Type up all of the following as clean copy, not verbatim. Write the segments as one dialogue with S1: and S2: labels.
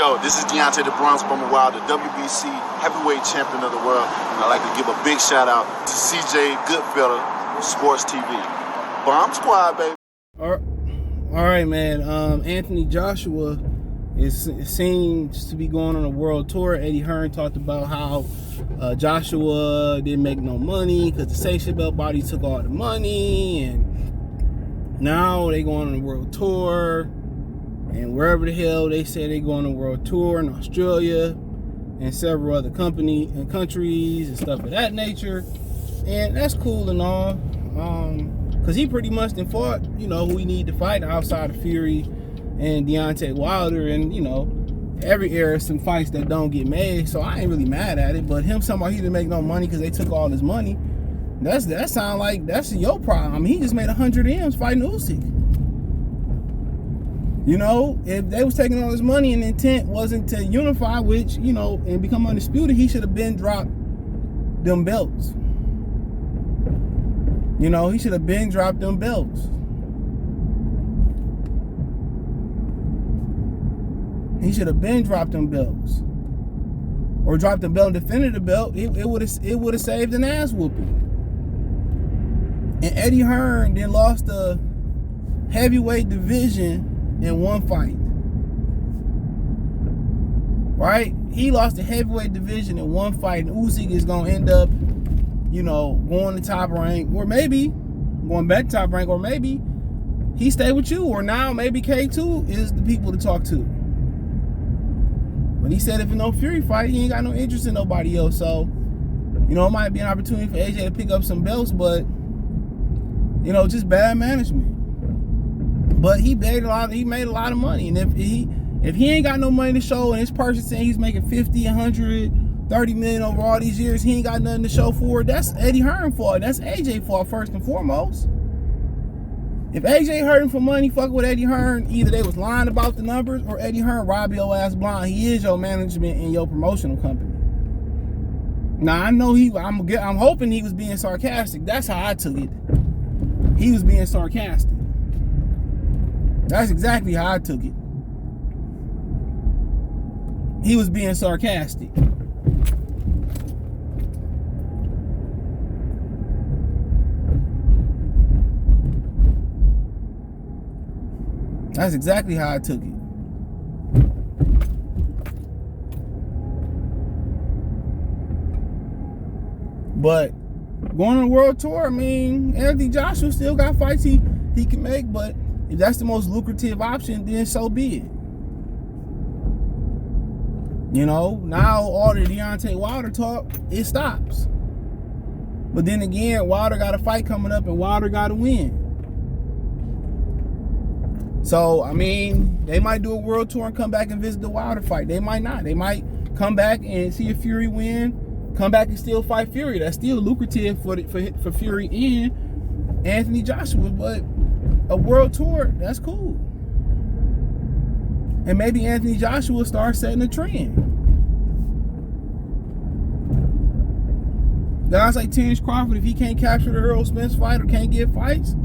S1: Yo, this is Deontay the Bronx Bummer Wild, the WBC heavyweight champion of the world. And I'd like to give a big shout out to CJ Goodfellow, Sports TV. Bomb Squad, baby.
S2: All right, man. Anthony Joshua seems to be going on a world tour. Eddie Hearn talked about how Joshua didn't make no money because the sanction belt body took all the money, and now they going on a world tour. And wherever the hell they say they go on a world tour in Australia and several other countries and stuff of that nature. And that's cool and all. Because he pretty much done fought, who he need to fight outside of Fury and Deontay Wilder. And, every era some fights that don't get made. So I ain't really mad at it. But him somehow he didn't make no money because they took all his money. That sound like that's your problem. I mean, he just made 100 M's fighting Usyk. If they was taking all his money and the intent wasn't to unify, which, and become undisputed, he should have been dropped them belts. He should have been dropped them belts. He should have been dropped them belts. Or dropped the belt and defended the belt. It would have saved an ass whooping. And Eddie Hearn then lost the heavyweight division in one fight. Right? He lost the heavyweight division in one fight, and Usyk is gonna end up, going to top rank, or maybe going back to top rank, or maybe he stay with you, or now maybe K2 is the people to talk to. But he said if no Fury fight, he ain't got no interest in nobody else. So, it might be an opportunity for AJ to pick up some belts, but just bad management. But he made a lot of money, and if he ain't got no money to show, and his person saying he's making 50, 100, 30 million over all these years, he ain't got nothing to show for it. That's Eddie Hearn fault. That's AJ fault first and foremost. If AJ hurting for money, fuck with Eddie Hearn. Either they was lying about the numbers, or Eddie Hearn robbed your ass blind. He is your management and your promotional company. Now I know I'm hoping he was being sarcastic. That's how I took it. He was being sarcastic. That's exactly how I took it. He was being sarcastic. That's exactly how I took it. But going on a world tour, I mean, Anthony Joshua still got fights he can make, but if that's the most lucrative option, then so be it. Now all the Deontay Wilder talk, it stops. But then again, Wilder got a fight coming up and Wilder got to win. So, I mean, they might do a world tour and come back and visit the Wilder fight. They might not. They might come back and see if Fury win, come back and still fight Fury. That's still lucrative for Fury and Anthony Joshua, but a world tour, that's cool. And maybe Anthony Joshua starts setting a trend. Guys like Terence Crawford, if he can't capture the Earl Spence fight or can't get fights,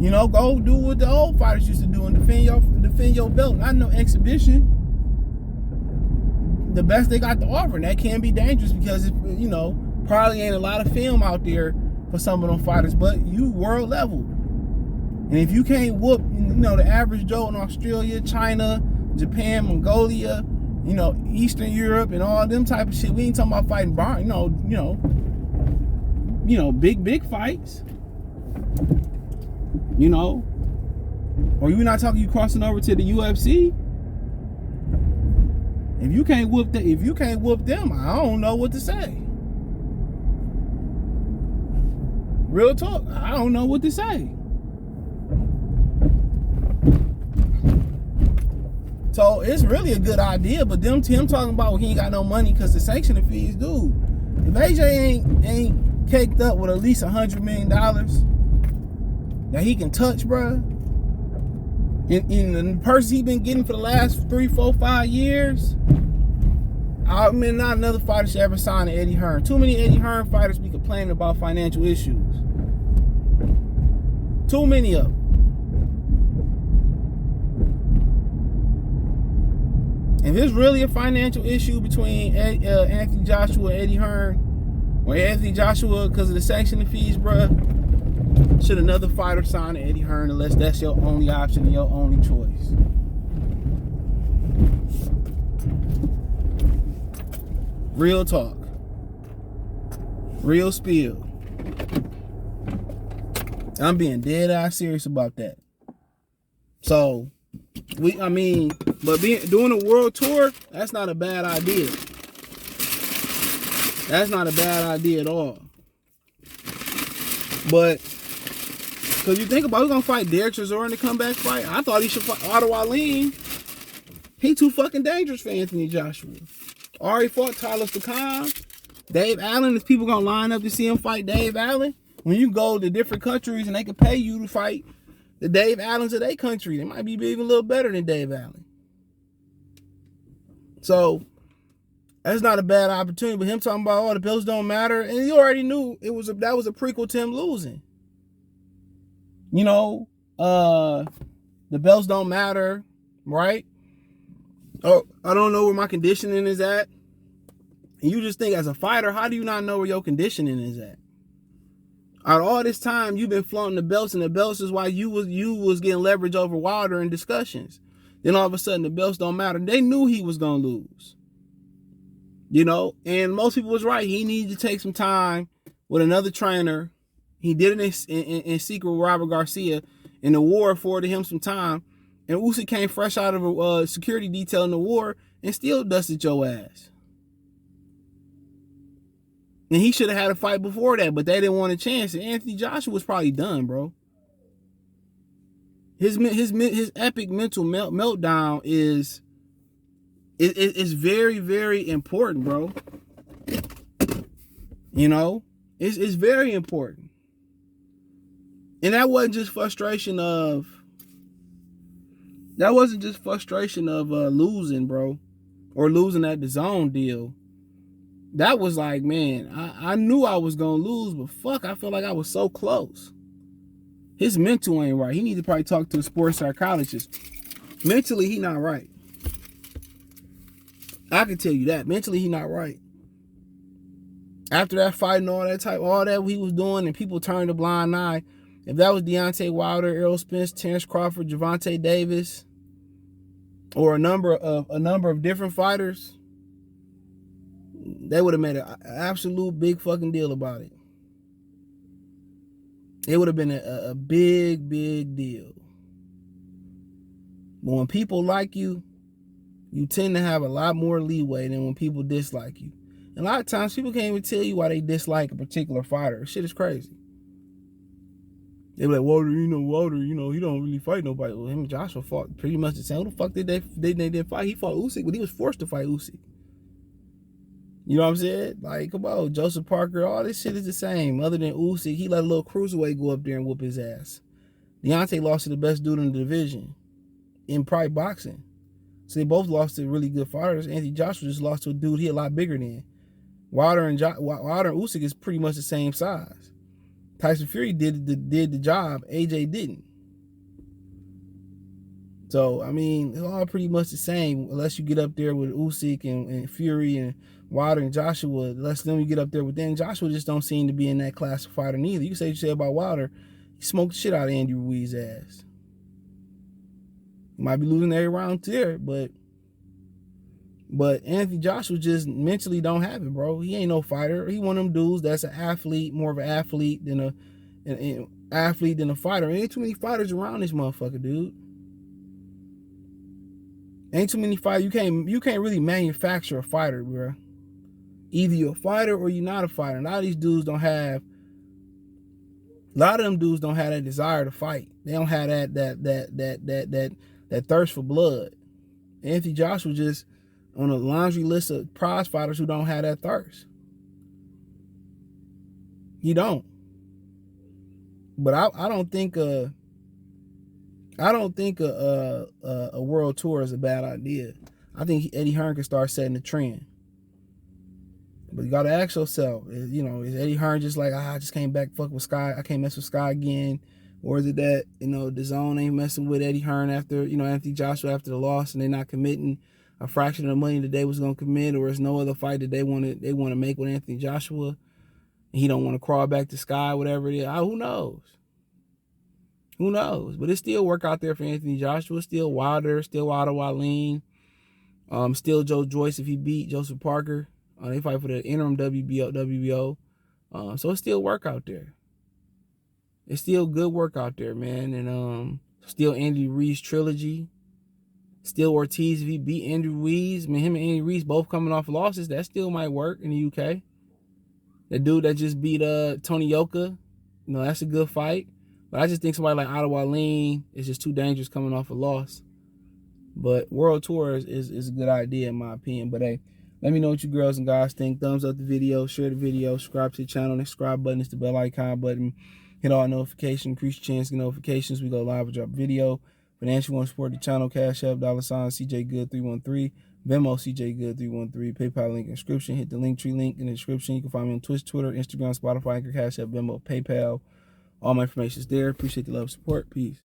S2: go do what the old fighters used to do and defend your belt. Not no exhibition. The best they got to offer, and that can be dangerous because probably ain't a lot of film out there for some of them fighters, but you world level. And if you can't whoop, the average Joe in Australia, China, Japan, Mongolia, Eastern Europe, and all them type of shit, we ain't talking about fighting big fights. Or you're not talking you crossing over to the UFC. If you can't whoop them, I don't know what to say. Real talk, I don't know what to say. So it's really a good idea, but him talking about he ain't got no money because the sanctioning fees, dude. If AJ ain't caked up with at least $100 million that he can touch, bruh, in the person he been getting for the last 3, 4, 5 years, I mean, not another fighter should ever sign to Eddie Hearn. Too many Eddie Hearn fighters be complaining about financial issues. Too many of them. If it's really a financial issue between Anthony Joshua and Eddie Hearn, or Anthony Joshua because of the sanctioning fees, bruh, should another fighter sign to Eddie Hearn unless that's your only option and your only choice? Real talk. Real spill. I'm being dead ass serious about that. So, doing a world tour, that's not a bad idea. That's not a bad idea at all. But, because you think about it, we're going to fight Derek Chisora in the comeback fight. I thought he should fight Otto Wallin. He too fucking dangerous for Anthony Joshua. Already fought Tyler Stakhan. Dave Allen, is people going to line up to see him fight Dave Allen? When you go to different countries and they can pay you to fight the Dave Allens of their country, they might be even a little better than Dave Allen. So, that's not a bad opportunity. But him talking about, the belts don't matter, and he already knew that was a prequel to him losing. The belts don't matter, right? Oh, I don't know where my conditioning is at. And you just think, as a fighter, how do you not know where your conditioning is at? Out of all this time, you've been flaunting the belts, and the belts is why you was getting leverage over Wilder in discussions. Then all of a sudden, the belts don't matter. They knew he was going to lose. And most people was right. He needed to take some time with another trainer. He did it in secret with Robert Garcia, and the war afforded him some time. And Usyk came fresh out of a security detail in the war and still dusted your ass. And he should have had a fight before that, but they didn't want a chance. And Anthony Joshua was probably done, bro. His epic mental meltdown is very, very important, bro. It's very important. And that wasn't just frustration of losing, bro, or losing at the zone deal. That was like, man, I knew I was going to lose, but fuck, I felt like I was so close. His mental ain't right. He needs to probably talk to a sports psychologist. Mentally, he not right. I can tell you that. Mentally, he not right. After that fight and all that he was doing, and people turned a blind eye. If that was Deontay Wilder, Errol Spence, Terrence Crawford, Gervonta Davis, or a number of different fighters, they would have made an absolute big fucking deal about it. It would have been a big, big deal. But when people like you, you tend to have a lot more leeway than when people dislike you. And a lot of times, people can't even tell you why they dislike a particular fighter. Shit is crazy. They be like, Wilder, he don't really fight nobody. Well, him and Joshua fought pretty much the same. Who the fuck did they didn't fight? He fought Usyk, but he was forced to fight Usyk. You know what I'm saying? Like, come on, Joseph Parker, all this shit is the same. Other than Usyk, he let a little cruiserweight go up there and whoop his ass. Deontay lost to the best dude in the division in probably boxing. So they both lost to really good fighters. Anthony Joshua just lost to a dude he a lot bigger than. Wilder and Usyk is pretty much the same size. Tyson Fury did the job. AJ didn't. So, I mean, it's all pretty much the same unless you get up there with Usyk and Fury and Wilder and Joshua. Unless then you get up there with them. Joshua just don't seem to be in that class of fighter neither. You can say what you say about Wilder. He smoked the shit out of Andy Ruiz's ass. He might be losing every round there, but Anthony Joshua just mentally don't have it, bro. He ain't no fighter. He one of them dudes that's an athlete, more of an athlete than a fighter. Ain't too many fighters around this motherfucker, dude. Ain't too many fighters. You can't really manufacture a fighter, bro. Either you're a fighter or you're not a fighter. A lot of them dudes don't have that desire to fight. They don't have that thirst for blood. Anthony Joshua just on a laundry list of prize fighters who don't have that thirst. He don't. But I don't think a world tour is a bad idea. I think Eddie Hearn can start setting the trend. But you gotta ask yourself, is Eddie Hearn just like, I just came back fuck with Sky, I can't mess with Sky again? Or is it that, the zone ain't messing with Eddie Hearn after, Anthony Joshua after the loss and they're not committing a fraction of the money that they was gonna commit, or it's no other fight that they want to make with Anthony Joshua, and he don't want to crawl back to Sky, whatever it is. Who knows? Who knows? But it still work out there for Anthony Joshua. Still Wilder, still Wilder Wallin, still Joe Joyce if he beat Joseph Parker. They fight for the interim WBO. So it's still work out there. It's still good work out there, man. And still Andy Ruiz trilogy. Still Ortiz if he beat Andy Ruiz. I mean, him and Andy Ruiz both coming off losses. That still might work in the UK. That dude that just beat Tony Yoka, that's a good fight. But I just think somebody like Ottawa Lean is just too dangerous coming off a loss. But World Tour is a good idea in my opinion. But hey, let me know what you girls and guys think. Thumbs up the video, share the video, subscribe to the channel. The subscribe button is the bell icon button. Hit all notifications, increase your chance to get notifications. We go live and drop video. Financial want to support the channel, Cash App, $ CJ Good 313, Venmo CJ Good 313, PayPal link in the description. Hit the Linktree link in the description. You can find me on Twitch, Twitter, Instagram, Spotify, Anchor, Cash App, Venmo, PayPal. All my information is there. Appreciate the love and support. Peace.